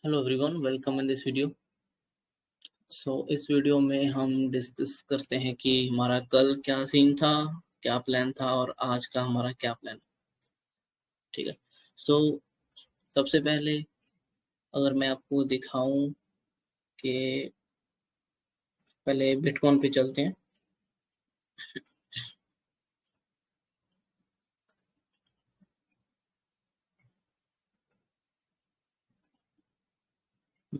Hello everyone, welcome in this video. इस video में हम डिस्कस करते हैं कि हमारा कल क्या सीन था, क्या प्लान था और आज का हमारा क्या प्लान। ठीक है। सो सबसे पहले अगर मैं आपको दिखाऊं कि पहले बिटकॉइन पे चलते हैं।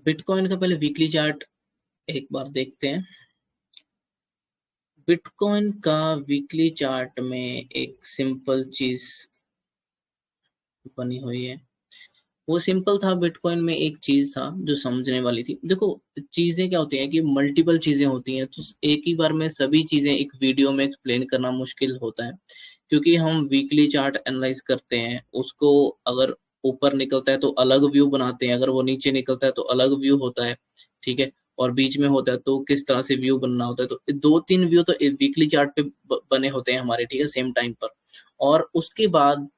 बिटकॉइन का पहले वीकली चार्ट एक बार देखते हैं। बिटकॉइन का वीकली चार्ट में एक सिंपल चीज बनी हुई है। वो सिंपल था। बिटकॉइन में एक चीज था जो समझने वाली थी। देखो, चीजें क्या होती हैं कि मल्टीपल चीजें होती हैं, तो एक ही बार में सभी चीजें एक वीडियो में एक्सप्लेन करना मुश्किल होता है। क्योंकि हम वीकली चार्ट एनालाइज करते हैं, उसको अगर वीकर निकलता है तो अलग व्यू बनाते हैं, अगर वो नीचे निकलता है तो अलग व्यू होता है। ठीक है। और बीच में होता है तो किस तरह से व्यू बनना होता है, तो दो तीन व्यू तो वीकली चार्ट पे बने होते हैं हमारे। ठीक है, सेम टाइम पर। और उसके बाद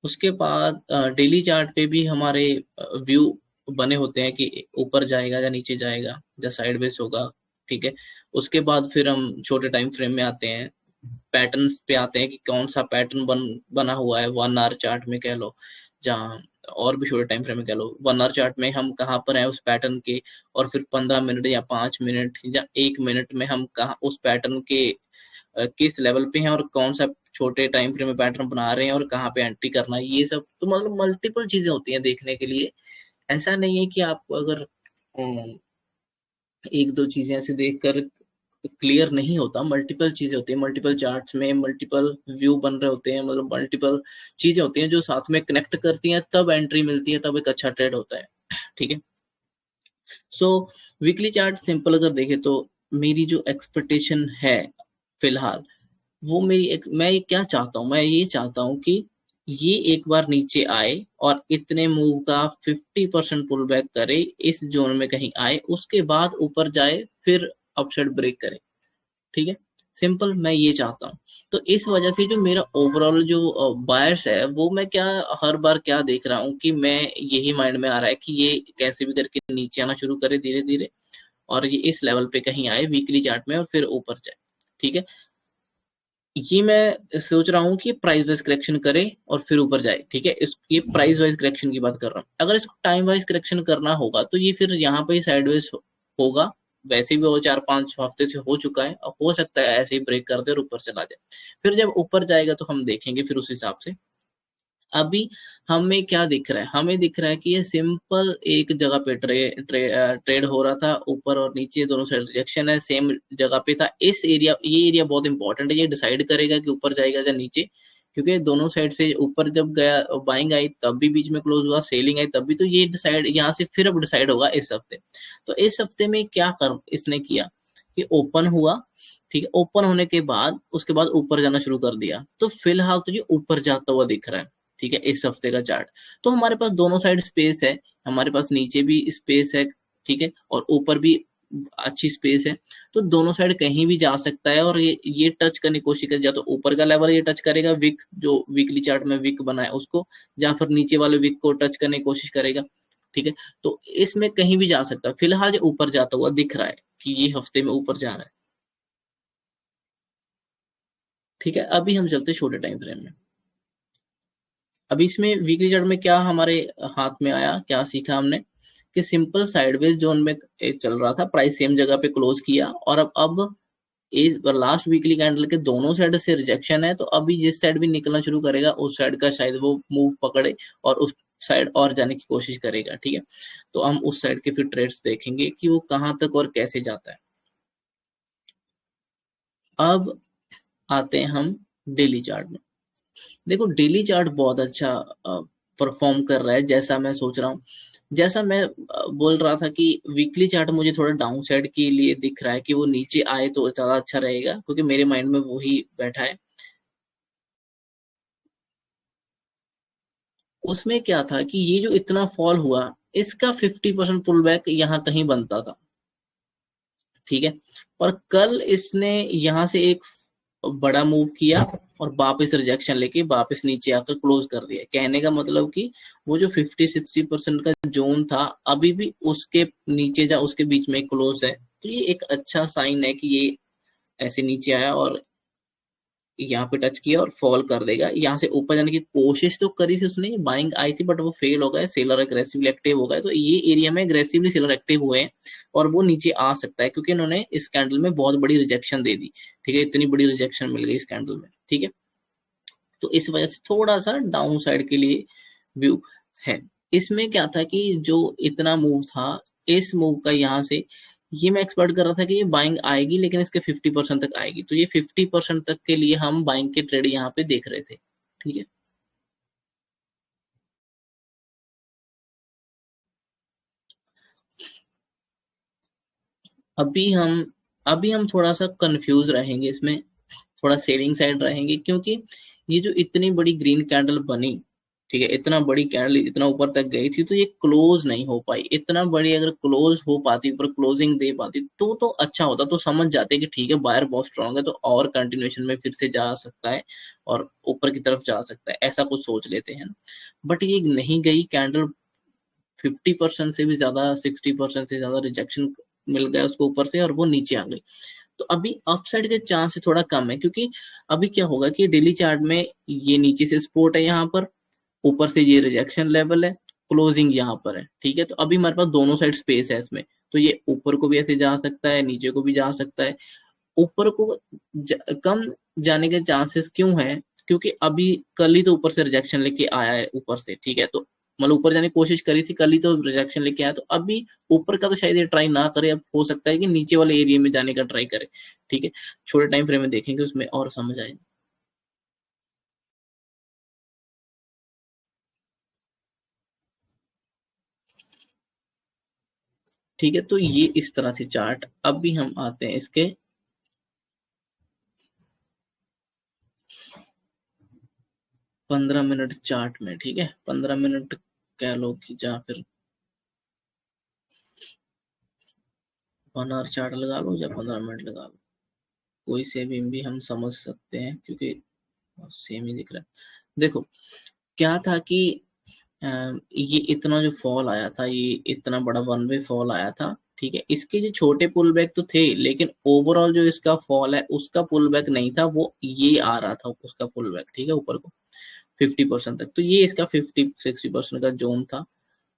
उसके बाद डेली चार्ट पे भी हमारे व्यू बने होते हैं कि ऊपर जाएगा या नीचे जाएगा या साइडवेज होगा। ठीक है। उसके बाद फिर हम छोटे टाइम फ्रेम में आते हैं, पैटर्न्स पे आते हैं कि कौन सा पैटर्न बना हुआ है 1 आवर चार्ट में कह लो, जहाँ और भी छोटे टाइम फ्रेम में कह लो। 1 आवर चार्ट में हम कहाँ पर हैं उस पैटर्न के, और फिर 15 मिनट या 5 मिनट या 1 मिनट में हम कहाँ उस पैटर्न के किस लेवल पे हैं और कौन सा छोटे टाइम फ्रेम में पैटर्न बना रहे हैं और कहाँ पे एंट्री करना है। ये सब तो मतलब मल्टीपल चीजें होती हैं देखने के लिए। ऐसा नहीं है कि आपको अगर एक दो चीजें ऐसे देखकर क्लियर नहीं होता। मल्टीपल चीजें होती हैं, मल्टीपल चार्ट्स में मल्टीपल व्यू बन रहे होते हैं, मतलब मल्टीपल चीजें होती हैं जो साथ में कनेक्ट करती हैं, तब एंट्री मिलती है, तब एक अच्छा ट्रेड होता है। ठीक है। सो वीकली चार्ट सिंपल अगर देखें तो मेरी जो एक्सपेक्टेशन है फिलहाल, वो मैं ये क्या चाहता हूँ, मैं ये चाहता हूँ कि ये एक बार नीचे आए और इतने मूव का 50% पुल बैक करे, इस जोन में कहीं आए, उसके बाद ऊपर जाए, फिर अपसाइड ब्रेक करे। ठीक है। सिंपल मैं ये चाहता हूँ। तो इस वजह से जो मेरा ओवरऑल जो बायर्स है, वो मैं क्या हर बार क्या देख रहा हूँ कि मैं यही माइंड में आ रहा है कि ये कैसे भी करके नीचे आना शुरू करे धीरे धीरे, और ये इस लेवल पे कहीं आए वीकली चार्ट में और फिर ऊपर जाए। ठीक है। ये मैं सोच रहा हूँ कि प्राइस वाइज करेक्शन करे और फिर ऊपर जाए। ठीक है। ये प्राइस वाइज करेक्शन की बात कर रहा हूँ। अगर इसको टाइम वाइज करेक्शन करना होगा तो ये फिर यहाँ पे साइडवेज होगा। वैसे भी वो 4-5 हफ्ते से हो चुका है, और हो सकता है ऐसे ही ब्रेक कर दे और ऊपर चला जाए। फिर जब ऊपर जाएगा तो हम देखेंगे फिर उस हिसाब से। अभी हमें क्या दिख रहा है, हमें दिख रहा है कि ये सिंपल एक जगह पे ट्रेड हो रहा था, ऊपर और नीचे दोनों साइड रिजेक्शन है, सेम जगह पे था। ये एरिया बहुत इंपॉर्टेंट है, ये डिसाइड करेगा कि ऊपर जाएगा या नीचे। क्योंकि दोनों साइड से ऊपर जब गया, बाइंग आई तब भी बीच में क्लोज हुआ, सेलिंग आई तब भी, तो ये डिसाइड यहाँ से फिर अब डिसाइड होगा इस हफ्ते। तो इस हफ्ते में क्या कर इसने किया कि ओपन हुआ। ठीक है। ओपन होने के बाद उसके बाद ऊपर जाना शुरू कर दिया, तो फिलहाल तो ये ऊपर जाता हुआ दिख रहा है। ठीक है। इस हफ्ते का चार्ट, तो हमारे पास दोनों साइड स्पेस है, हमारे पास नीचे भी स्पेस है। ठीक है। और ऊपर भी अच्छी स्पेस है, तो दोनों साइड कहीं भी जा सकता है। और ये टच करने की कोशिश करेगा, या तो ऊपर का लेवल ये टच करेगा, विक जो वीकली चार्ट में विक बना है उसको, या फिर नीचे वाले विक को टच करने की कोशिश करेगा। ठीक है। तो इसमें कहीं भी जा सकता है। फिलहाल ये ऊपर जाता हुआ दिख रहा है कि ये हफ्ते में ऊपर जा रहा है। ठीक है। अभी हम चलते छोटे टाइम फ्रेम में। अभी इसमें वीकली चार्ट में क्या हमारे हाथ में आया, क्या सीखा हमने कि सिंपल साइडवेज जोन में चल रहा था, प्राइस सेम जगह पे क्लोज किया, और अब इस लास्ट वीकली कैंडल के दोनों साइड से रिजेक्शन है, तो अभी जिस साइड भी निकलना शुरू करेगा उस साइड का शायद वो मूव पकड़े और उस साइड और जाने की कोशिश करेगा। ठीक है। तो हम उस साइड के फिर ट्रेड्स देखेंगे कि वो कहाँ तक और कैसे जाता है। अब आते हैं हम डेली चार्ट में। देखो, डेली चार्ट बहुत अच्छा परफॉर्म कर रहा है, जैसा मैं सोच रहा हूँ। जैसा मैं बोल रहा था कि वीकली चार्ट मुझे थोड़ा डाउन साइड के लिए दिख रहा है कि वो नीचे आए तो ज्यादा अच्छा रहेगा, क्योंकि मेरे माइंड में वही बैठा है। उसमें क्या था कि ये जो इतना फॉल हुआ, इसका 50% पुल बैक यहाँ कहीं बनता था। ठीक है। और कल इसने यहाँ से एक बड़ा मूव किया और वापस रिजेक्शन लेके वापस नीचे आकर क्लोज कर दिया। कहने का मतलब कि वो जो 50-60% का जोन था अभी भी उसके नीचे जा उसके बीच में क्लोज है। तो ये एक अच्छा साइन है कि ये ऐसे नीचे आया और यहाँ पे टच किया और फॉल कर देगा। यहाँ से ऊपर जाने की कोशिश तो करी थी उसने, बाइंग आई थी, बट वो फेल हो गए, सेलर अग्रेसिवली एक्टिव हो गए। तो ये एरिया में अग्रेसिवली सेलर एक्टिव हुए हैं और वो नीचे आ सकता है क्योंकि इन्होंने इस कैंडल में बहुत बड़ी रिजेक्शन दे दी। ठीक है, इतनी बड़ी रिजेक्शन मिल गई इस कैंडल में। ठीक है, तो इस वजह से थोड़ा सा डाउन साइड के लिए व्यू है। इसमें क्या था कि जो इतना मूव था, इस मूव का यहाँ से ये मैं एक्सपेक्ट कर रहा था कि ये बाइंग आएगी लेकिन इसके 50% तक आएगी। तो ये 50% तक के लिए हम बाइंग के ट्रेड यहाँ पे देख रहे थे। ठीक है, अभी हम अभी हम थोड़ा सा कंफ्यूज रहेंगे इसमें, थोड़ा सेलिंग साइड रहेंगे क्योंकि ये जो इतनी बड़ी ग्रीन कैंडल बनी, ठीक है, इतना बड़ी कैंडल इतना ऊपर तक गई थी तो ये क्लोज नहीं हो पाई। इतना बड़ी अगर क्लोज हो पाती, ऊपर क्लोजिंग दे पाती तो अच्छा होता, तो समझ जाते कि ठीक है बायर बहुत स्ट्रांग है तो और कंटिन्यूएशन में फिर से जा सकता है और ऊपर की तरफ जा सकता है, ऐसा कुछ सोच लेते हैं। बट ये नहीं गई कैंडल, 50% से भी ज्यादा, 60% से ज्यादा रिजेक्शन मिल गया उसको ऊपर से और वो नीचे आ गई। तो अभी अपसाइड के चांस थोड़ा कम है क्योंकि अभी क्या होगा कि डेली चार्ट में ये नीचे से सपोर्ट है यहाँ पर, ऊपर से ये रिजेक्शन लेवल है, क्लोजिंग यहाँ पर है। ठीक है, तो अभी हमारे पास दोनों साइड स्पेस है इसमें, तो ये ऊपर को भी ऐसे जा सकता है, नीचे को भी जा सकता है। ऊपर को कम जाने के चांसेस क्यों है, क्योंकि अभी कल ही तो ऊपर से रिजेक्शन लेके आया है ऊपर से। ठीक है, तो मतलब ऊपर जाने की कोशिश करी थी, कल ही तो रिजेक्शन लेके आया, तो अभी ऊपर का तो शायद ये ट्राई ना करे, अब हो सकता है कि नीचे वाले एरिया में जाने का ट्राई करे। ठीक है, छोटे टाइम फ्रेम में देखेंगे उसमें और समझ आएगा। ठीक है, तो ये इस तरह से चार्ट। अब भी हम आते हैं इसके 15 मिनट चार्ट में। ठीक है, 15 मिनट कह लो कि या फिर 1 आवर चार्ट लगा लो या 15 मिनट लगा लो, कोई से भी हम समझ सकते हैं क्योंकि सेम ही दिख रहा है। देखो क्या था कि ये इतना जो फॉल आया था, ये इतना बड़ा वन वे फॉल आया था। ठीक है, इसके जो छोटे पुल बैक तो थे लेकिन ओवरऑल जो इसका फॉल है उसका पुल बैक नहीं था, वो ये आ रहा था उसका पुल बैक। ठीक है, ऊपर को 50% तक, तो ये इसका 50-60% का जोन था।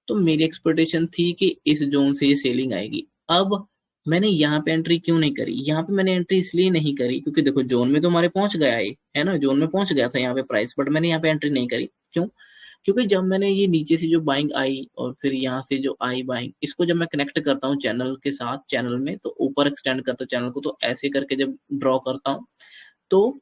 तो मेरी एक्सपेक्टेशन थी कि इस जोन से ये सेलिंग आएगी। अब मैंने यहाँ पे एंट्री क्यों नहीं करी, यहाँ पे मैंने एंट्री इसलिए नहीं करी क्योंकि देखो जोन में तो हमारे पहुंच गया है ना, जोन में पहुंच गया था यहाँ पे प्राइस, बट मैंने यहाँ पे एंट्री नहीं करी। क्यों? क्योंकि जब मैंने ये नीचे से जो बाइंग आई और फिर यहाँ से जो आई बाइंग, इसको जब मैं कनेक्ट करता हूँ चैनल के साथ, चैनल में तो ऊपर एक्सटेंड करता हूँ चैनल को, तो ऐसे करके जब ड्रॉ करता हूँ तो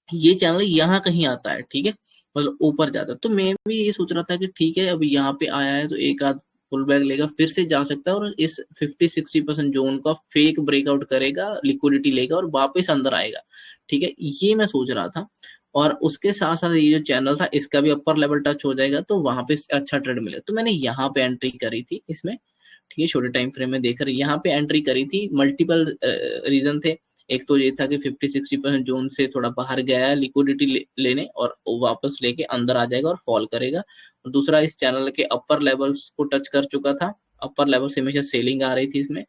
ये चैनल यहाँ कहीं आता है। ठीक है, मतलब ऊपर जाता है। तो मैं भी ये सोच रहा था कि ठीक है अभी यहाँ पे आया है तो एक आध पुल बैक लेगा, फिर से जा सकता है और इस 50-60% जोन का फेक ब्रेकआउट करेगा, लिक्विडिटी लेगा और वापस अंदर आएगा। ठीक है, ये मैं सोच रहा था। और उसके साथ साथ ये जो चैनल था इसका भी अपर लेवल टच हो जाएगा तो वहां पे अच्छा ट्रेड मिलेगा। तो मैंने यहाँ पे एंट्री करी थी इसमें। ठीक है, छोटे टाइम फ्रेम में देखकर यहाँ पे एंट्री करी थी। मल्टीपल रीजन थे। एक तो ये था कि 50-60% जोन से थोड़ा बाहर गया है लिक्विडिटी लेने और वो वापस लेके अंदर आ जाएगा और फॉल करेगा। और दूसरा इस चैनल के अपर लेवल्स को टच कर चुका था, अपर लेवल से हमेशा सेलिंग आ रही थी इसमें।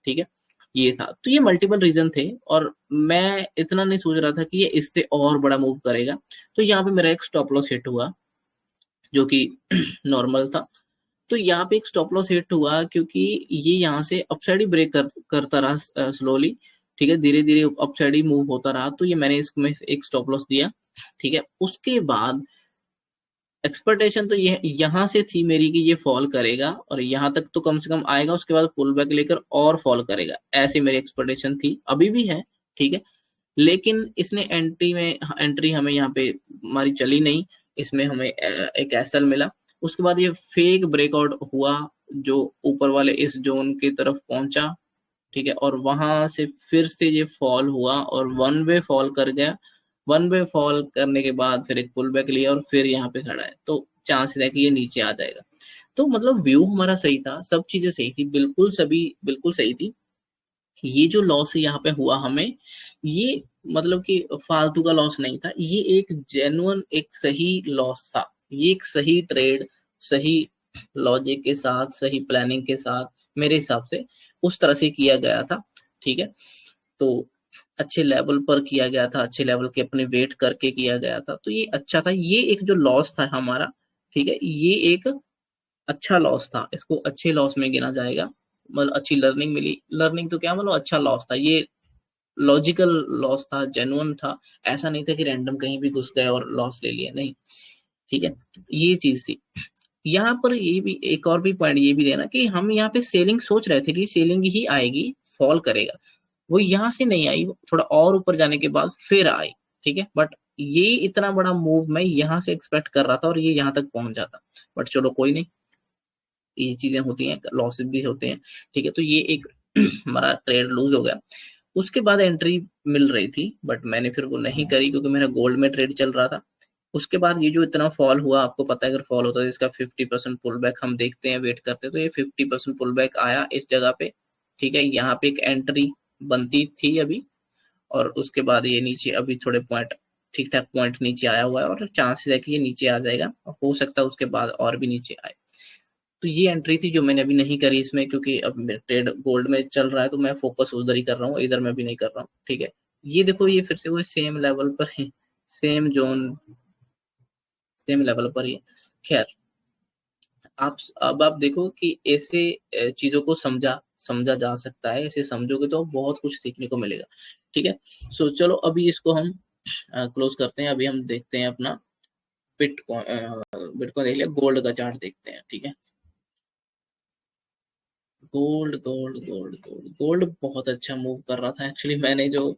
ठीक है, ये था। तो ये मल्टीपल रीजन थे और मैं इतना नहीं सोच रहा था कि ये इससे और बड़ा मूव करेगा। तो यहाँ पे मेरा एक स्टॉप लॉस हिट हुआ जो कि नॉर्मल था। तो यहाँ पे एक स्टॉप लॉस हिट हुआ क्योंकि ये यहाँ से अपसाइड ही ब्रेक करता रहा स्लोली। ठीक है, धीरे धीरे अपसाइड ही मूव होता रहा, तो ये मैंने इसमें एक स्टॉप लॉस दिया। ठीक है, उसके बाद एक्सपेक्टेशन तो ये यहाँ से थी मेरी कि ये फॉल करेगा और यहाँ तक तो कम से कम आएगा, उसके बाद पुल बैक लेकर और फॉल करेगा, ऐसी मेरी एक्सपेक्टेशन थी, अभी भी है। ठीक है, लेकिन इसने एंट्री हमें यहाँ पे हमारी चली नहीं, इसमें हमें एक एसएल मिला। उसके बाद ये फेक ब्रेकआउट हुआ जो ऊपर वाले इस जोन की तरफ पहुंचा। ठीक है, और वहां से फिर से ये फॉल हुआ और वन वे फॉल कर गया। वन वे फॉल करने के बाद फिर एक पुल बैक लिया और फिर यहाँ पे खड़ा है, तो चांसेस है कि ये नीचे आ जाएगा। तो मतलब व्यू हमारा सही था, सब चीजें सही थी, बिल्कुल सभी बिल्कुल सही थी। ये जो लॉस यहाँ पे हुआ हमें, ये मतलब कि फालतू का लॉस नहीं था, ये एक जेन्युइन एक सही लॉस था। ये एक सही ट्रेड, सही लॉजिक के साथ, सही प्लानिंग के साथ मेरे हिसाब से उस तरह से किया गया था। ठीक है, तो अच्छे लेवल पर किया गया था, अच्छे लेवल के अपने वेट करके किया गया था, तो ये अच्छा था। ये एक जो लॉस था हमारा, ठीक है, ये एक अच्छा लॉस था, इसको अच्छे लॉस में गिना जाएगा। मतलब अच्छी लर्निंग मिली, लर्निंग तो क्या मतलब अच्छा लॉस था ये, लॉजिकल लॉस था, जेन्युइन था। ऐसा नहीं था कि रैंडम कहीं भी घुस गए और लॉस ले लिया, नहीं। ठीक है, ये चीज थी। यहाँ पर ये भी एक और भी पॉइंट ये भी देना कि हम यहाँ पे सेलिंग सोच रहे थे कि सेलिंग ही आएगी, फॉल करेगा, वो यहाँ से नहीं आई, थोड़ा और ऊपर जाने के बाद फिर आई। ठीक है, बट ये इतना बड़ा मूव मैं यहाँ से एक्सपेक्ट कर रहा था और ये यहाँ तक पहुंच जाता, बट चलो कोई नहीं, ये चीजें होती हैं, लॉसेस भी होते हैं। ठीक है, तो ये एक हमारा ट्रेड लूज हो गया। उसके बाद एंट्री मिल रही थी, बट मैंने फिर वो नहीं करी क्योंकि मेरा गोल्ड में ट्रेड चल रहा था। उसके बाद ये जो इतना फॉल हुआ, आपको पता है अगर फॉल होता है तो इसका 50% पुल बैक हम देखते हैं, वेट करते हैं, तो ये 50% पुल बैक आया इस जगह पे। ठीक है, यहाँ पे एक एंट्री बनती थी अभी, और उसके बाद ये नीचे अभी थोड़े पॉइंट, ठीक ठाक पॉइंट नीचे आया हुआ है और चांसेस है कि ये नीचे आ जाएगा, और हो सकता है उसके बाद और भी नीचे आए। तो ये एंट्री थी जो मैंने अभी नहीं करी इसमें, क्योंकि अब मेरा ट्रेड गोल्ड में चल रहा है, तो मैं फोकस उधर ही कर रहा हूँ, इधर मैं भी नहीं कर रहा हूँ। ठीक है, ये देखो ये फिर से वो सेम लेवल पर है, सेम जोन, सेम लेवल पर ही है। खैर, आप अब आप देखो कि ऐसे चीजों को समझा जा सकता है, ऐसे समझोगे तो बहुत कुछ सीखने को मिलेगा। ठीक है, सो चलो अभी इसको हम क्लोज करते हैं। अभी हम देखते हैं अपना बिटकॉइन, बिटकॉइन देख लिया, गोल्ड का चार्ट देखते हैं। ठीक है, gold gold gold gold gold बहुत अच्छा मूव कर रहा था एक्चुअली। मैंने जो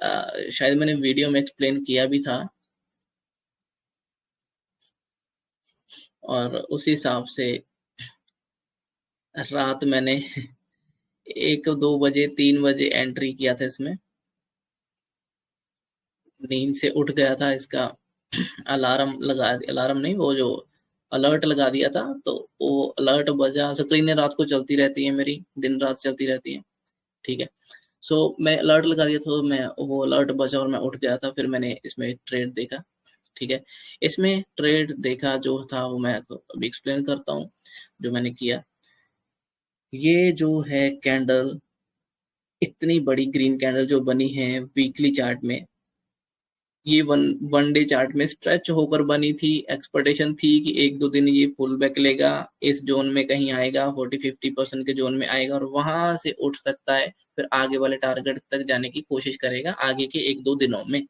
शायद मैंने वीडियो में एक्सप्लेन किया भी था, और उसी हिसाब से रात मैंने 1-2 बजे 3 बजे एंट्री किया था इसमें, नींद से उठ गया था, इसका अलार्म नहीं, वो जो अलर्ट लगा दिया था, तो वो अलर्ट बजा, स्क्रीनें रात को चलती रहती है मेरी, दिन रात चलती रहती है। ठीक है, सो मैं अलर्ट लगा दिया था, तो मैं वो अलर्ट बजा और मैं उठ गया था, फिर मैंने इसमें ट्रेड देखा। ठीक है, इसमें ट्रेड देखा जो था वो मैं तो अभी एक्सप्लेन करता हूँ जो मैंने किया। ये जो है कैंडल, इतनी बड़ी ग्रीन कैंडल जो बनी है वीकली चार्ट में, ये वन वन डे चार्ट में स्ट्रेच होकर बनी थी। एक्सपेक्टेशन थी कि 1-2 दिन ये पुल बैक लेगा, इस जोन में कहीं आएगा, 40-50% के जोन में आएगा और वहां से उठ सकता है, फिर आगे वाले टारगेट तक जाने की कोशिश करेगा आगे के 1-2 दिनों में।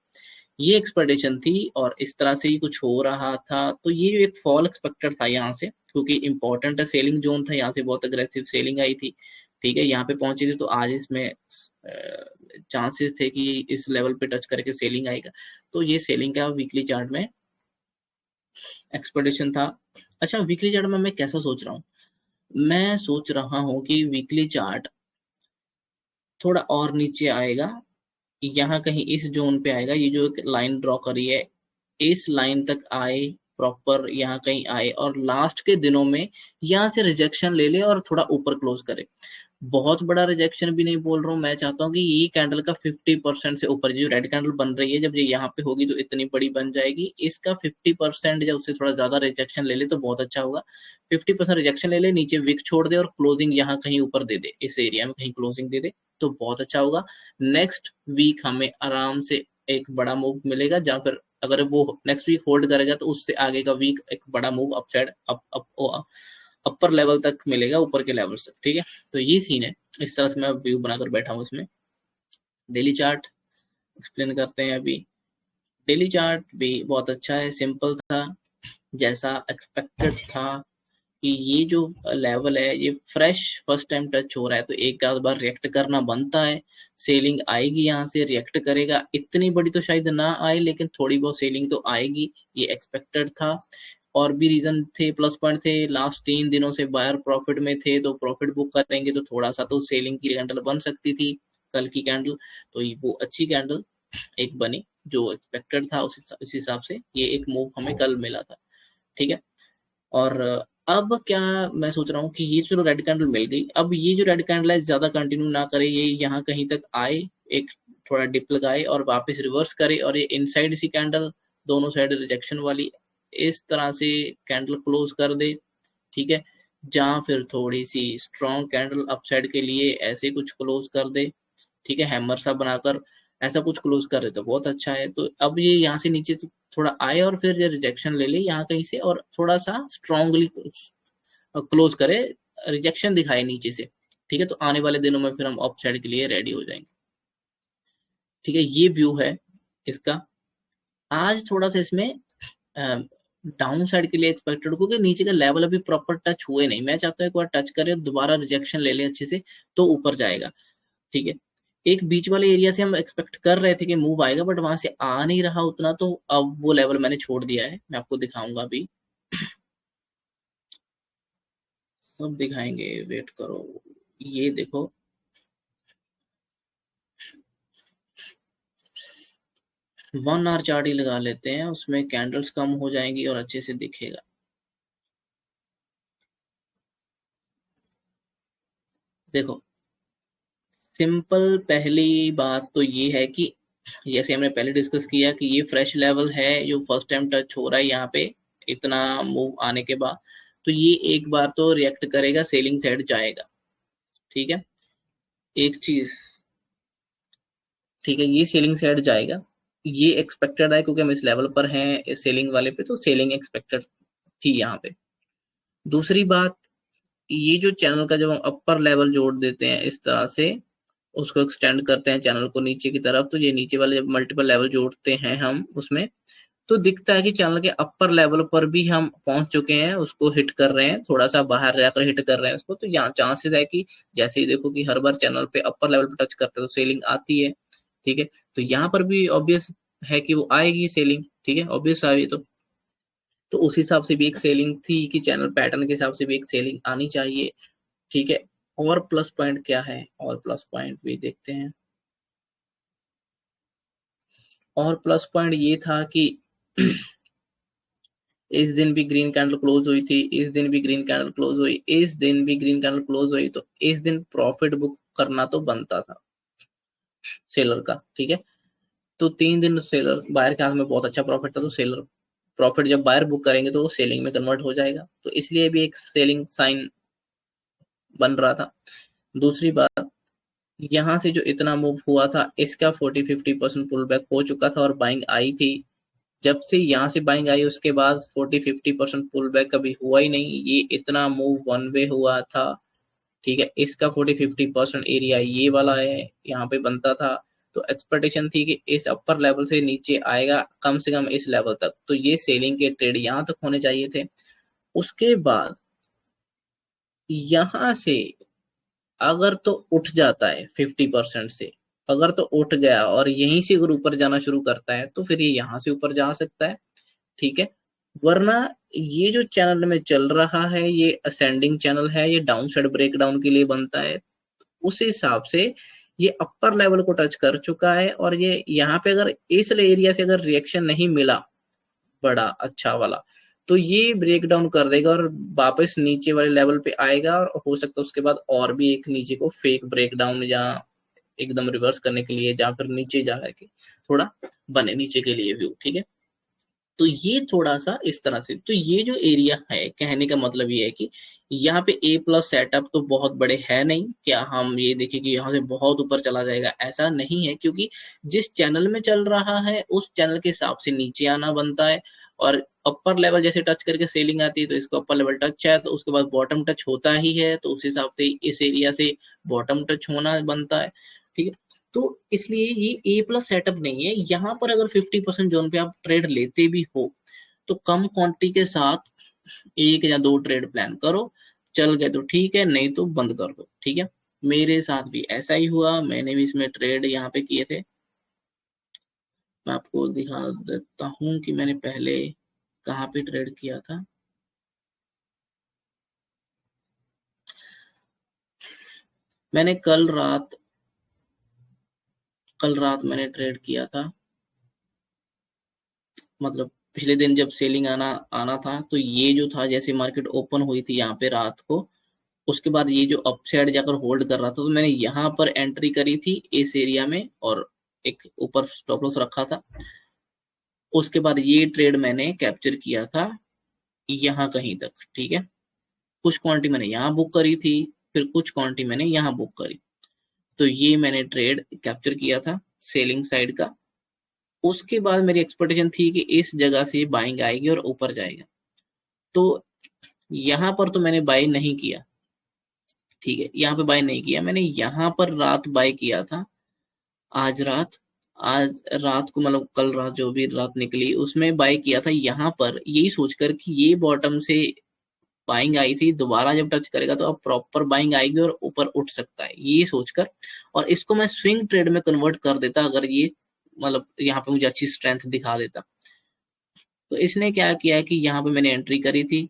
ये एक्सपेक्टेशन थी और इस तरह से ही कुछ हो रहा था, तो ये जो एक फॉल एक्सपेक्टेड था यहाँ से, क्योंकि इंपॉर्टेंट सेलिंग जोन था, यहाँ से बहुत अग्रेसिव सेलिंग आई थी। ठीक है, यहाँ पे पहुंची थी, तो आज इसमें चांसेस थे कि इस लेवल पे टच करके सेलिंग आएगा, तो ये सेलिंग का वीकली चार्ट में एक्सपेक्टेशन था। अच्छा, वीकली चार्ट में मैं कैसा सोच रहा हूँ, मैं सोच रहा हूँ कि वीकली चार्ट थोड़ा और नीचे आएगा, यहाँ कहीं इस जोन पे आएगा, ये जो एक लाइन ड्रॉ करी है, इस लाइन तक आए, प्रॉपर यहाँ कहीं आए, और लास्ट के दिनों में यहाँ से रिजेक्शन ले ले और थोड़ा ऊपर क्लोज करे। बहुत बड़ा रिजेक्शन भी नहीं बोल रहा हूँ, मैं चाहता हूँ कि ये कैंडल का 50% से ऊपर, जो रेड कैंडल बन रही है, जब ये यहाँ पे होगी तो इतनी बड़ी बन जाएगी, इसका 50% जब उससे थोड़ा ज्यादा रिजेक्शन ले ले तो बहुत अच्छा होगा। 50% रिजेक्शन ले ले, नीचे विक छोड़ दे और क्लोजिंग यहाँ कहीं ऊपर दे दे, इस एरिया में कहीं क्लोजिंग दे दे, तो बहुत अच्छा होगा। नेक्स्ट वीक हमें आराम से एक बड़ा मूव मिलेगा, जहाँ पर अगर वो नेक्स्ट वीक होल्ड करेगा तो उससे आगे का वीक एक बड़ा मूव अपसाइड अपर लेवल तक मिलेगा, ऊपर के लेवल तक। ठीक है, तो ये सीन है, इस तरह से मैं व्यू बनाकर बैठा हूँ इसमें। डेली चार्ट एक्सप्लेन करते हैं अभी। डेली चार्ट भी बहुत अच्छा है, सिंपल था, जैसा एक्सपेक्टेड था कि ये जो लेवल है ये फ्रेश फर्स्ट टाइम टच हो रहा है, तो एक आध बार रिएक्ट करना बनता है। सेलिंग आएगी, यहाँ से रिएक्ट करेगा, इतनी बड़ी तो शायद ना आए, लेकिन थोड़ी बहुत सेलिंग तो आएगी, ये एक्सपेक्टेड था। और भी रीजन थे, प्लस पॉइंट थे, लास्ट 3 दिनों से बायर प्रॉफिट में थे, तो प्रॉफिट बुक करेंगे तो थोड़ा सा तो सेलिंग की कैंडल बन सकती थी, कल की कैंडल, तो वो अच्छी कैंडल एक बनी जो एक्सपेक्टेड था, उस हिसाब से ये एक मूव हमें कल मिला था। ठीक है, और अब क्या मैं सोच रहा हूँ कि ये चलो रेड कैंडल मिल गई, अब ये जो रेड कैंडल है ज्यादा कंटिन्यू ना करे, ये यहाँ कहीं तक आए, एक थोड़ा डिप लगाए और वापस रिवर्स करे और ये इनसाइड इसी कैंडल दोनों साइड रिजेक्शन वाली इस तरह से कैंडल क्लोज कर दे, ठीक है। जहां फिर थोड़ी सी स्ट्रॉन्ग कैंडल अपसाइड के लिए ऐसे कुछ क्लोज कर दे, ठीक है, हैमर सा बनाकर ऐसा कुछ क्लोज कर दे तो बहुत अच्छा है। तो अब ये यहाँ से नीचे से थोड़ा आए और फिर ये रिजेक्शन ले ले यहाँ कहीं से और थोड़ा सा स्ट्रांगली क्लोज करे, रिजेक्शन दिखाए नीचे से, ठीक है। तो आने वाले दिनों में फिर हम अप साइड के लिए रेडी हो जाएंगे, ठीक है। ये व्यू है इसका। आज थोड़ा सा इसमें डाउन साइड के लिए एक्सपेक्टेड, क्योंकि नीचे का लेवल अभी प्रॉपर टच हुए नहीं। मैं चाहता हूँ एक बार टच करे, दोबारा रिजेक्शन ले ले अच्छे से, तो ऊपर जाएगा, ठीक है। एक बीच वाले एरिया से हम एक्सपेक्ट कर रहे थे कि मूव आएगा, बट वहां से आ नहीं रहा उतना, तो अब वो लेवल मैंने छोड़ दिया है। मैं आपको दिखाऊंगा अभी, सब दिखाएंगे, वेट करो। ये देखो, 1 आवर चार्ट ही लगा लेते हैं, उसमें कैंडल्स कम हो जाएंगी और अच्छे से दिखेगा। देखो, सिंपल पहली बात तो ये है कि जैसे हमने पहले डिस्कस किया कि ये फ्रेश लेवल है जो फर्स्ट टाइम टच हो रहा है यहाँ पे, इतना मूव आने के बाद। तो ये एक बार तो रिएक्ट करेगा, सेलिंग साइड जाएगा, ठीक है। एक चीज, ठीक है, ये सेलिंग साइड जाएगा, ये एक्सपेक्टेड है क्योंकि हम इस लेवल पर हैं सेलिंग वाले पे, तो सेलिंग एक्सपेक्टेड थी यहाँ पे। दूसरी बात, ये जो चैनल का जब हम अपर लेवल जोड़ देते हैं इस तरह से, उसको एक्सटेंड करते हैं चैनल को नीचे की तरफ, तो ये नीचे वाले जब मल्टीपल लेवल जोड़ते हैं हम उसमें, तो दिखता है कि चैनल के अपर लेवल पर भी हम पहुंच चुके हैं, उसको हिट कर रहे हैं, थोड़ा सा बाहर जाकर हिट कर रहे हैं उसको। तो यहाँ चांसेस है कि जैसे ही देखो कि हर बार चैनल पे अपर लेवल पे टच करते हैं तो सेलिंग आती है, ठीक है। तो यहाँ पर भी ऑब्वियस है कि वो आएगी सेलिंग, ठीक है, ऑब्वियस आ तो उस हिसाब से भी एक सेलिंग थी कि चैनल पैटर्न के हिसाब से भी एक सेलिंग आनी चाहिए, ठीक है। और प्लस पॉइंट क्या है, और प्लस पॉइंट भी देखते हैं। और प्लस पॉइंट ये था कि इस दिन भी ग्रीन कैंडल क्लोज हुई थी, इस दिन भी ग्रीन कैंडल क्लोज हुई, इस दिन भी ग्रीन कैंडल क्लोज हुई, तो इस दिन प्रॉफिट बुक करना तो बनता था सेलर का, ठीक है। तो 3 दिन सेलर बायर के हाथ में बहुत अच्छा प्रॉफिट था, तो सेलर प्रॉफिट जब बायर बुक करेंगे तो वो सेलिंग में कन्वर्ट हो जाएगा, तो इसलिए भी एक सेलिंग साइन बन रहा था। दूसरी बात, यहाँ से जो इतना मूव हुआ था इसका 40-50% पुल बैक हो चुका था और बाइंग आई थी। जब से यहाँ से बाइंग आई उसके बाद 40-50% पुल बैक कभी हुआ ही नहीं, ये इतना मूव वन वे हुआ था, ठीक है। इसका 40-50% एरिया ये वाला है, यहाँ पे बनता था। तो एक्सपेक्टेशन थी कि इस अपर लेवल से नीचे आएगा कम से कम इस लेवल तक, तो ये सेलिंग के ट्रेड यहाँ तक होने चाहिए थे। उसके बाद यहाँ से अगर तो उठ जाता है 50% से, अगर तो उठ गया और यहीं से अगर ऊपर जाना शुरू करता है तो फिर ये यहाँ से ऊपर जा सकता है, ठीक है। वरना ये जो चैनल में चल रहा है ये असेंडिंग चैनल है, ये डाउन साइड ब्रेकडाउन के लिए बनता है। उस हिसाब से ये अपर लेवल को टच कर चुका है और ये यहाँ पे अगर इस एरिया से अगर रिएक्शन नहीं मिला बड़ा अच्छा वाला, तो ये ब्रेक डाउन कर देगा और वापस नीचे वाले लेवल पे आएगा, और हो सकता है उसके बाद और भी एक नीचे को फेक ब्रेक डाउन या एकदम रिवर्स करने के लिए जहाँ फिर नीचे जा के थोड़ा बने नीचे के लिए व्यू, ठीक है। तो ये थोड़ा सा इस तरह से, तो ये जो एरिया है, कहने का मतलब ये है कि यहाँ पे ए प्लस सेटअप तो बहुत बड़े है नहीं, क्या हम ये देखें कि यहाँ से बहुत ऊपर चला जाएगा, ऐसा नहीं है, क्योंकि जिस चैनल में चल रहा है उस चैनल के हिसाब से नीचे आना बनता है। और अपर लेवल जैसे टच करके सेलिंग आती है तो इसको अपर लेवल टच है तो उसके बाद बॉटम टच होता ही है, तो उस हिसाब से इस एरिया से बॉटम टच होना बनता है, ठीक है। तो इसलिए ये ए प्लस सेटअप नहीं है। यहाँ पर अगर 50% जोन पे आप ट्रेड लेते भी हो तो कम क्वांटिटी के साथ 1 या 2 ट्रेड प्लान करो, चल गए तो ठीक है, नहीं तो बंद कर दो, ठीक है। मेरे साथ भी ऐसा ही हुआ, मैंने भी इसमें ट्रेड यहाँ पे किए थे। मैं आपको दिखा देता हूँ कि मैंने पहले कहाँ पे ट्रेड किया था। मैंने कल रात मैंने ट्रेड किया था, मतलब पिछले दिन जब सेलिंग आना आना था, तो ये जो था जैसे मार्केट ओपन हुई थी यहाँ पे रात को, उसके बाद ये जो अपसाइड जाकर होल्ड कर रहा था, तो मैंने यहाँ पर एंट्री करी थी इस एरिया में और एक ऊपर स्टॉप लॉस रखा था। उसके बाद ये ट्रेड मैंने कैप्चर किया था यहाँ कहीं तक, ठीक है। कुछ क्वांटिटी मैंने यहाँ बुक करी थी, फिर कुछ क्वांटिटी मैंने यहाँ बुक करी। तो ये मैंने ट्रेड कैप्चर किया था सेलिंग साइड का। उसके बाद मेरी एक्सपेक्टेशन थी कि इस जगह से बाइंग आएगी और ऊपर जाएगा। तो यहाँ पर तो मैंने बाय नहीं किया, ठीक है, यहाँ पे बाय नहीं किया मैंने। यहाँ पर रात बाय किया था, आज रात, आज रात को मतलब कल रात जो भी रात निकली उसमें बाय किया था यहाँ पर, यही सोचकर कि ये बॉटम से बाइंग आई थी, दोबारा जब टच करेगा तो अब प्रॉपर बाइंग आएगी और ऊपर उठ सकता है, ये सोचकर। और इसको मैं स्विंग ट्रेड में कन्वर्ट कर देता अगर ये मतलब यहाँ पे मुझे अच्छी स्ट्रेंथ दिखा देता। तो इसने क्या किया कि यहाँ पे मैंने एंट्री करी थी,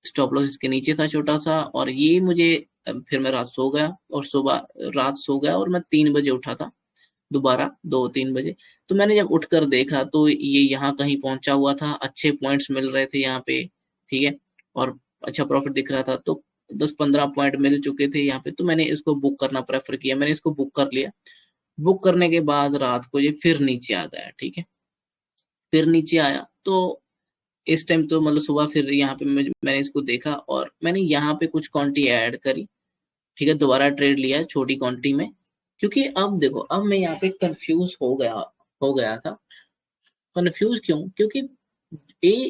स्टॉप लॉस इसके नीचे था छोटा सा, और ये मुझे फिर मैं रात सो गया, और सुबह रात सो गया और मैं 3 बजे उठा था दोबारा, 2-3 बजे। तो मैंने जब उठकर देखा तो ये यहाँ कहीं पहुंचा हुआ था, अच्छे पॉइंट्स मिल रहे थे यहाँ पे, ठीक है, और अच्छा प्रॉफिट दिख रहा था। तो 10-15 पॉइंट मिल चुके थे यहाँ पे, तो मैंने इसको बुक करना प्रेफर किया, मैंने इसको बुक कर लिया। बुक करने के बाद रात को ये फिर नीचे आ गया, ठीक है, फिर नीचे आया। तो इस टाइम तो मतलब सुबह फिर यहाँ पे मैंने इसको देखा और मैंने यहाँ पे कुछ क्वांटिटी ऐड करी, ठीक है, दोबारा ट्रेड लिया छोटी क्वांटिटी में। क्योंकि अब देखो, अब मैं यहाँ पे कंफ्यूज हो गया था। कंफ्यूज क्यों? क्योंकि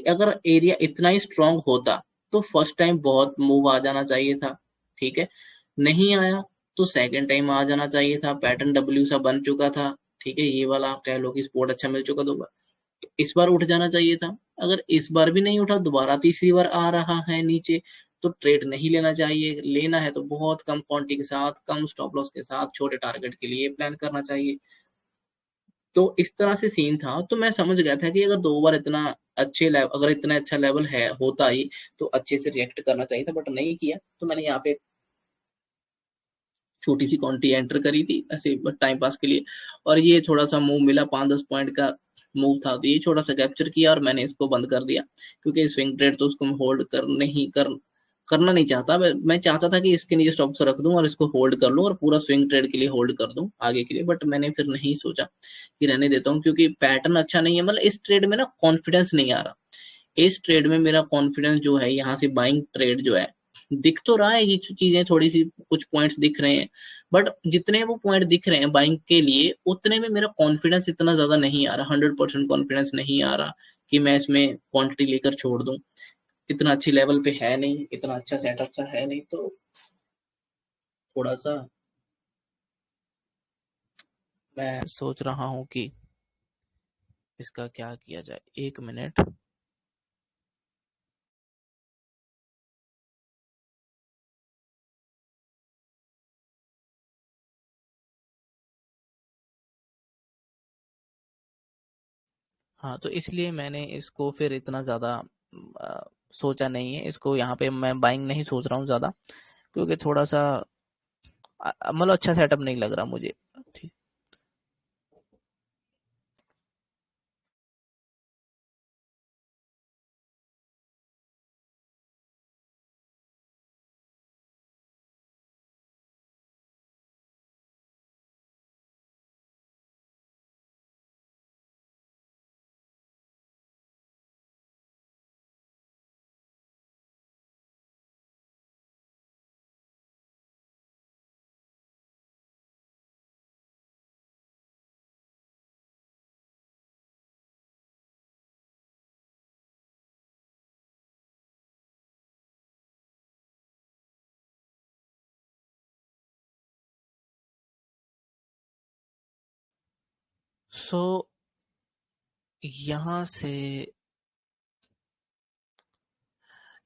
अगर एरिया इतना ही स्ट्रांग होता तो फर्स्ट टाइम बहुत मूव आ जाना चाहिए था, ठीक है, नहीं आया तो सेकंड टाइम आ जाना चाहिए था, पैटर्न डब्ल्यू सा बन चुका था, ठीक है, ये वाला आप कह लो कि स्पॉट अच्छा मिल चुका, तो इस बार उठ जाना चाहिए था। अगर इस बार भी नहीं उठा, दोबारा तीसरी बार आ रहा है नीचे, तो ट्रेड नहीं लेना चाहिए, लेना है तो बहुत कम क्वांटिटी के साथ, कम स्टॉप लॉस के साथ, छोटे टारगेट के लिए प्लान करना चाहिए। तो इस तरह से सीन था, तो मैं समझ गया था कि अगर 2 बार इतना अच्छे लेवल, अगर इतना अच्छा लेवल है होता ही, तो अच्छे से रिएक्ट करना चाहिए था, बट नहीं किया। तो मैंने यहाँ पे छोटी सी क्वांटिटी एंटर करी थी ऐसे टाइम पास के लिए, और ये थोड़ा सा मूव मिला, 5-10 पॉइंट का मूव था, तो ये छोटा सा कैप्चर किया और मैंने इसको बंद कर दिया। क्योंकि स्विंग ट्रेड तो उसको मैं होल्ड कर नहीं कर करना नहीं चाहता, मैं चाहता था कि इसके नीचे स्टॉप से रख दूं और इसको होल्ड कर लूं और पूरा स्विंग ट्रेड के लिए होल्ड कर दूं आगे के लिए। बट मैंने फिर नहीं सोचा कि रहने देता हूँ, क्योंकि पैटर्न अच्छा नहीं है, मतलब इस ट्रेड में ना कॉन्फिडेंस नहीं आ रहा। इस ट्रेड में मेरा कॉन्फिडेंस जो है, यहाँ से बाइंग ट्रेड जो है, दिख तो रहा है ये चीजें, थोड़ी सी कुछ पॉइंट्स दिख रहे हैं, बट जितने वो पॉइंट दिख रहे हैं बाइंग के लिए, उतने में मेरा कॉन्फिडेंस इतना ज्यादा नहीं आ रहा, 100% कॉन्फिडेंस नहीं आ रहा कि मैं इसमें क्वांटिटी लेकर छोड़ दूं। इतना अच्छी लेवल पे है नहीं, इतना अच्छा सेटअप सा है नहीं, तो थोड़ा सा मैं सोच रहा हूँ कि इसका क्या किया जाए। 1 मिनट। हाँ, तो इसलिए मैंने इसको फिर इतना ज़्यादा अ, सोचा नहीं है, इसको यहाँ पे मैं बाइंग नहीं सोच रहा हूँ ज़्यादा, क्योंकि थोड़ा सा मतलब अच्छा सेटअप नहीं लग रहा मुझे। ठीक। सो यहाँ से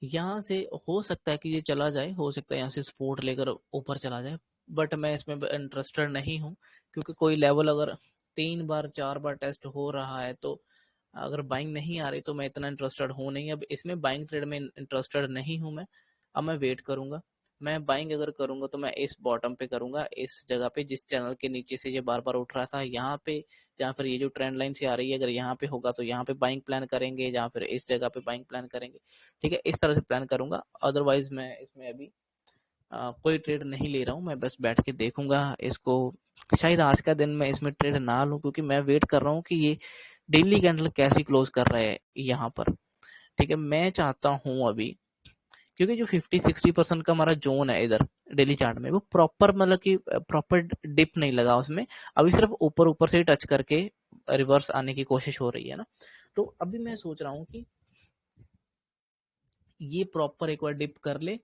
यहाँ से हो सकता है कि ये चला जाए, हो सकता है यहाँ से सपोर्ट लेकर ऊपर चला जाए, बट मैं इसमें इंटरेस्टेड नहीं हूँ। क्योंकि कोई लेवल अगर 3 बार 4 बार टेस्ट हो रहा है, तो अगर बाइंग नहीं आ रही तो मैं इतना इंटरेस्टेड हूँ नहीं। अब इसमें बाइंग ट्रेड में इंटरेस्टेड नहीं हूँ मैं। अब मैं वेट करूंगा। मैं बाइंग अगर करूंगा तो मैं इस बॉटम पे करूंगा, इस जगह पे जिस चैनल के नीचे से ये बार बार उठ रहा था, यहाँ पे, या फिर ये जो ट्रेंड लाइन से आ रही है, अगर यहाँ पे होगा तो यहाँ पे बाइंग प्लान करेंगे, या फिर इस जगह पे बाइंग प्लान करेंगे। ठीक है, इस तरह से प्लान करूंगा। अदरवाइज मैं इसमें अभी कोई ट्रेड नहीं ले रहा हूँ, मैं बस बैठ के देखूंगा इसको शायद आज का दिन मैं इसमें ट्रेड ना लूं, क्योंकि मैं वेट कर रहा हूँ कि ये डेली कैंडल कैसे क्लोज कर रहे हैं यहाँ पर। ठीक है, मैं चाहता हूँ अभी, क्योंकि जो 50-60% का हमारा जोन है इधर डेली चार्ट में, वो प्रॉपर मतलब कि प्रॉपर डिप नहीं लगा उसमें, अभी सिर्फ ऊपर ऊपर से टच करके रिवर्स आने की कोशिश हो रही है ना। तो अभी मैं सोच रहा हूँ कि ये प्रॉपर एक बार डिप कर ले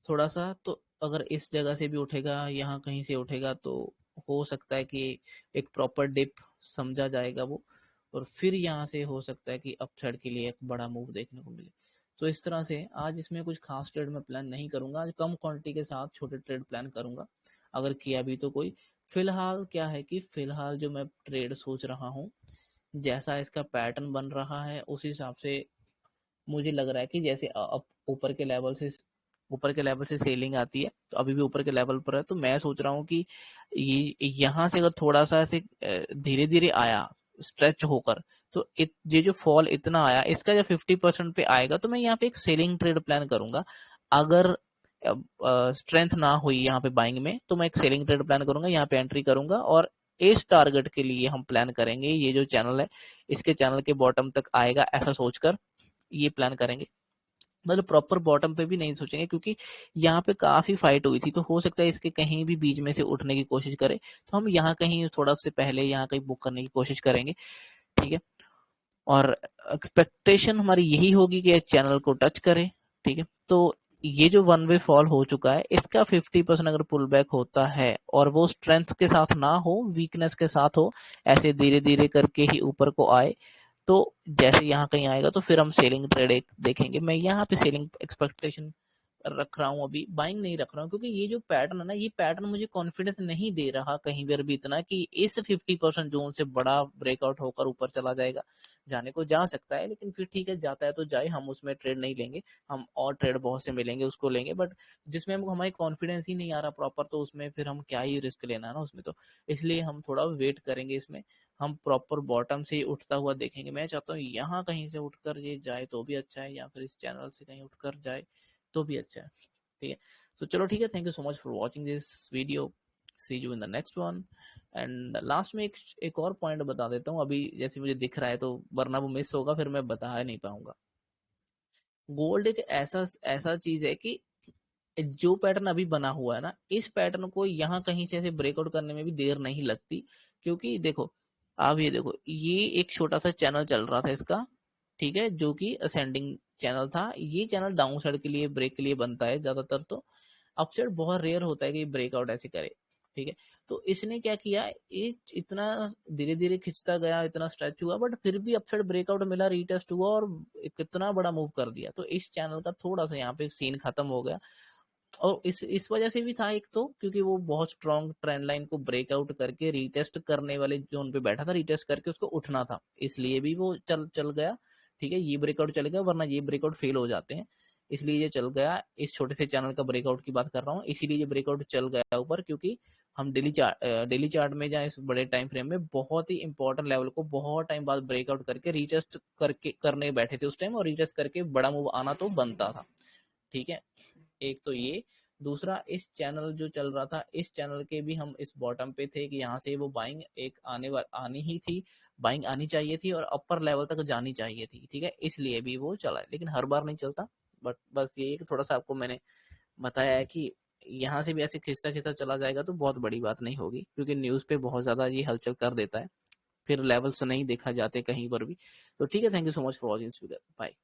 थोड़ा सा, तो अगर इस जगह से भी उठेगा, यहाँ कहीं से उठेगा, तो हो सकता है कि एक प्रॉपर डिप समझा जाएगा वो, और फिर यहाँ से हो सकता है कि अपसाइड के लिए एक बड़ा मूव देखने को मिले। तो इस तरह से आज इसमें कुछ खास ट्रेड मैं प्लान नहीं करूंगा, आज कम क्वांटिटी के साथ छोटे ट्रेड प्लान करूंगा, अगर किया भी तो कोई। फिलहाल क्या है कि फिलहाल जो मैं ट्रेड सोच रहा हूँ, जैसा इसका पैटर्न बन रहा है उस हिसाब से मुझे लग रहा है कि जैसे अब ऊपर के लेवल से सेलिंग आती है, तो अभी भी ऊपर के लेवल पर है, तो मैं सोच रहा हूँ कि ये यहाँ से अगर थोड़ा सा ऐसे धीरे धीरे आया स्ट्रेच होकर, तो ये जो फॉल इतना आया, इसका जब 50% पे आएगा तो मैं यहाँ पे एक सेलिंग ट्रेड प्लान करूंगा। अगर स्ट्रेंथ ना हुई यहाँ पे बाइंग में, तो मैं एक सेलिंग ट्रेड प्लान करूंगा, यहाँ पे एंट्री करूंगा, और इस टारगेट के लिए हम प्लान करेंगे, ये जो चैनल है इसके चैनल के बॉटम तक आएगा ऐसा सोचकर ये प्लान करेंगे। मतलब प्रॉपर बॉटम पे भी नहीं सोचेंगे, क्योंकि यहाँ पे काफी फाइट हुई थी, तो हो सकता है इसके कहीं भी बीच में से उठने की कोशिश करे, तो हम यहाँ कहीं थोड़ा से पहले यहाँ कहीं बुक करने की कोशिश करेंगे। ठीक है, और एक्सपेक्टेशन हमारी यही होगी कि चैनल को टच करे। ठीक है, तो ये जो वन वे फॉल हो चुका है, इसका 50% अगर पुल बैक होता है और वो स्ट्रेंथ के साथ ना हो, वीकनेस के साथ हो, ऐसे धीरे धीरे करके ही ऊपर को आए, तो जैसे यहाँ कहीं आएगा तो फिर हम सेलिंग ट्रेड एक देखेंगे। मैं यहाँ पे सेलिंग एक्सपेक्टेशन रख रहा हूँ, अभी बाइंग नहीं रख रहा हूँ, क्योंकि ये जो पैटर्न है ना, ये पैटर्न मुझे कॉन्फिडेंस नहीं दे रहा कहीं पर भी इतना कि इस 50% जोन से बड़ा ब्रेकआउट होकर ऊपर चला जाएगा। जाने को जा सकता है, लेकिन फिर ठीक है, जाता है तो जाए, हम उसमें ट्रेड नहीं लेंगे, हम और ट्रेड बहुत से मिलेंगे उसको लेंगे, बट जिसमें हमको हमारी कॉन्फिडेंस ही नहीं आ रहा प्रॉपर, तो उसमें फिर हम क्या ही रिस्क लेना है ना उसमें, तो इसलिए हम थोड़ा वेट करेंगे इसमें। हम प्रॉपर बॉटम से ही उठता हुआ देखेंगे। मैं चाहता हूँ यहाँ कहीं से उठकर ये जाए तो भी अच्छा है, या फिर इस चैनल से कहीं उठकर जाए तो भी अच्छा है। ठीक है, तो चलो ठीक है, thank you so much for watching this video, see you in the next one. And last में एक और पॉइंट बता देता हूँ, अभी जैसे मुझे दिख रहा है, तो वरना वो मिस होगा, फिर मैं बता नहीं पाऊंगा। गोल्ड एक ऐसा ऐसा चीज है कि जो पैटर्न अभी बना हुआ है ना, इस पैटर्न को यहाँ कहीं से ऐसे ब्रेकआउट करने में भी देर नहीं लगती, क्योंकि देखो, आप ये देखो, ये एक छोटा सा चैनल चल रहा था इसका, ठीक है, जो कि असेंडिंग चैनल था। ये चैनल डाउन साइड के लिए, ब्रेक के लिए बनता है ज्यादातर, तो अपसाइड बहुत रेयर होता है कि ब्रेकआउट ऐसे करे। ठीक है, तो इसने क्या किया, ये इतना धीरे धीरे खिंचता गया, इतना स्ट्रेच हुआ, बट फिर भी अपसाइड ब्रेकआउट मिला, रीटेस्ट हुआ, और कितना बड़ा मूव कर दिया, तो इस चैनल का थोड़ा सा यहाँ पे सीन खत्म हो गया। और इस वजह से भी था, एक तो क्योंकि वो बहुत स्ट्रॉन्ग ट्रेंड लाइन को ब्रेकआउट करके रीटेस्ट करने वाले जोन पे बैठा था, रीटेस्ट करके उसको उठना था, इसलिए भी वो चल चल गया। ठीक है, ये ब्रेकआउट चल गया, वरना ये ब्रेकआउट फेल हो जाते हैं, इसलिए ये चल गया। इस छोटे से चैनल का ब्रेकआउट की बात कर रहा हूँ, इसीलिए ये ब्रेकआउट चल गया ऊपर, क्योंकि हम डेली चार्ट में या इस बड़े टाइम फ्रेम में बहुत ही इंपॉर्टेंट लेवल को बहुत टाइम बाद ब्रेकआउट करके रीटेस्ट करके करने बैठे थे उस टाइम, और रीटेस्ट करके बड़ा मूव आना तो बनता था। ठीक है, एक तो ये, दूसरा इस चैनल जो चल रहा था, इस चैनल के भी हम इस बॉटम पे थे कि यहाँ से वो बाइंग एक आनी ही थी, बाइंग आनी चाहिए थी और अपर लेवल तक जानी चाहिए थी। ठीक है, इसलिए भी वो चला है, लेकिन हर बार नहीं चलता। बट बस ये कि थोड़ा सा आपको मैंने बताया है कि यहाँ से भी ऐसे खिंचता खिंचता चला जाएगा तो बहुत बड़ी बात नहीं होगी, क्योंकि न्यूज पे बहुत ज्यादा ये हलचल कर देता है, फिर लेवल्स नहीं देखा जाते कहीं पर भी। तो ठीक है, thank you so much for watching this video, bye.